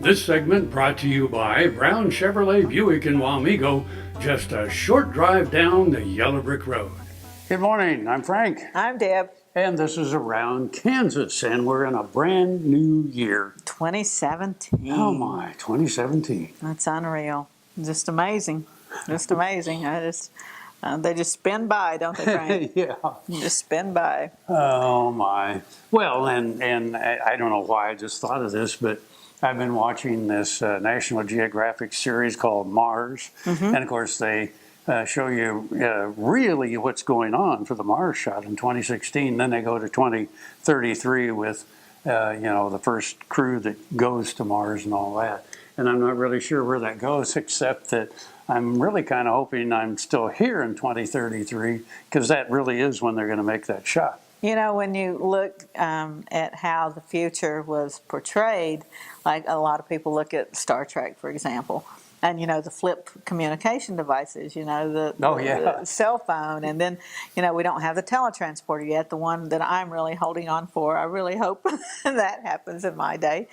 This segment brought to you by Brown Chevrolet Buick in Wamego, just a short drive down the yellow brick road. Good morning, I'm Frank. I'm Deb. And this is Around Kansas, and we're in a brand new year. 2017. Oh my, 2017. That's unreal. Just amazing. Just amazing. They just spin by, don't they, Frank? Yeah. Just spin by. Oh my. Well, and I don't know why I just thought of this, but I've been watching this National Geographic series called Mars, and of course they show you really what's going on for the Mars shot in 2016. Then they go to 2033 with the first crew that goes to Mars and all that. And I'm not really sure where that goes, except that I'm really kind of hoping I'm still here in 2033, because that really is when they're going to make that shot. You know, when you look at how the future was portrayed, like a lot of people look at Star Trek, for example, and, the flip communication devices, the cell phone, and then, we don't have the tele-transporter yet, the one that I'm really holding on for. I really hope that happens in my day.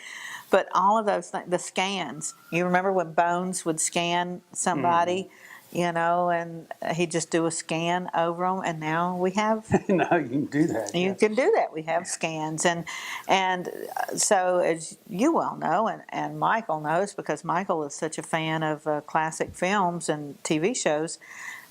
But all of those things, the scans, you remember when Bones would scan somebody? And he'd just do a scan over them, and now we have. Now you can do that. You can do that. We have scans, and so as you well know, and Michael knows, because Michael is such a fan of classic films and TV shows,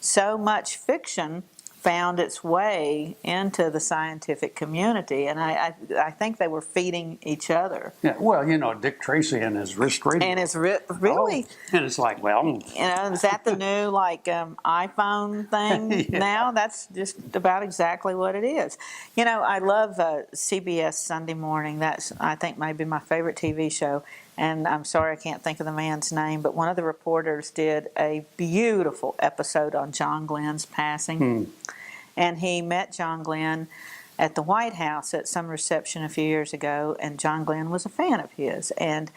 so much fiction found its way into the scientific community, and I think they were feeding each other. Yeah, well, Dick Tracy and his wrist radio. And it's really. Oh, and it's like, well. Is that the new iPhone thing now? That's just about exactly what it is. I love CBS Sunday Morning. That's, I think, maybe my favorite TV show. And I'm sorry I can't think of the man's name, but one of the reporters did a beautiful episode on John Glenn's passing. And he met John Glenn at the White House at some reception a few years ago, and John Glenn was a fan of his. And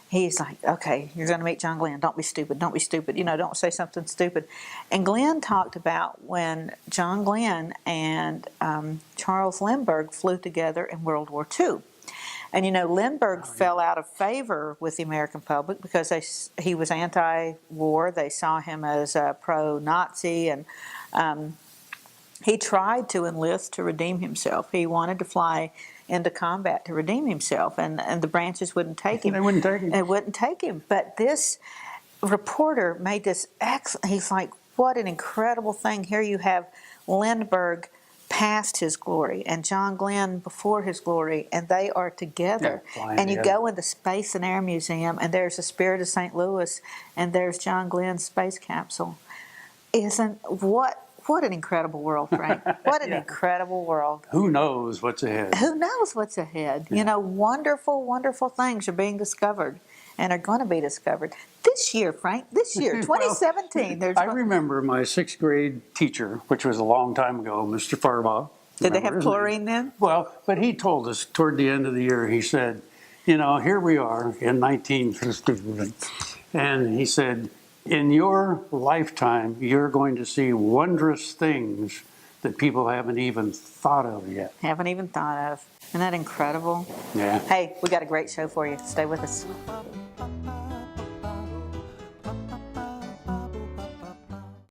he's like, okay, you're going to meet John Glenn. Don't be stupid. Don't be stupid. Don't say something stupid. And Glenn talked about when John Glenn and Charles Lindbergh flew together in World War II. And, Lindbergh fell out of favor with the American public because he was anti-war. They saw him as pro-Nazi, and he tried to enlist to redeem himself. He wanted to fly into combat to redeem himself, and the branches wouldn't take him. They wouldn't take him. They wouldn't take him. But this reporter made this excellent. He's like, what an incredible thing. Here you have Lindbergh past his glory and John Glenn before his glory, and they are together. Yeah, and you go in the Space and Air Museum, and there's the Spirit of St. Louis, and there's John Glenn's space capsule. What an incredible world, Frank. What an incredible world. Who knows what's ahead? Who knows what's ahead? Yeah. Wonderful, wonderful things are being discovered and are going to be discovered this year, Frank. This year, 2017. I remember my 6th grade teacher, which was a long time ago, Mr. Farbaugh. Did they have chlorine then? Well, but he told us toward the end of the year, he said, here we are in 1950, and he said, in your lifetime, you're going to see wondrous things that people haven't even thought of yet. Haven't even thought of. Isn't that incredible? Yeah. Hey, we got a great show for you. Stay with us.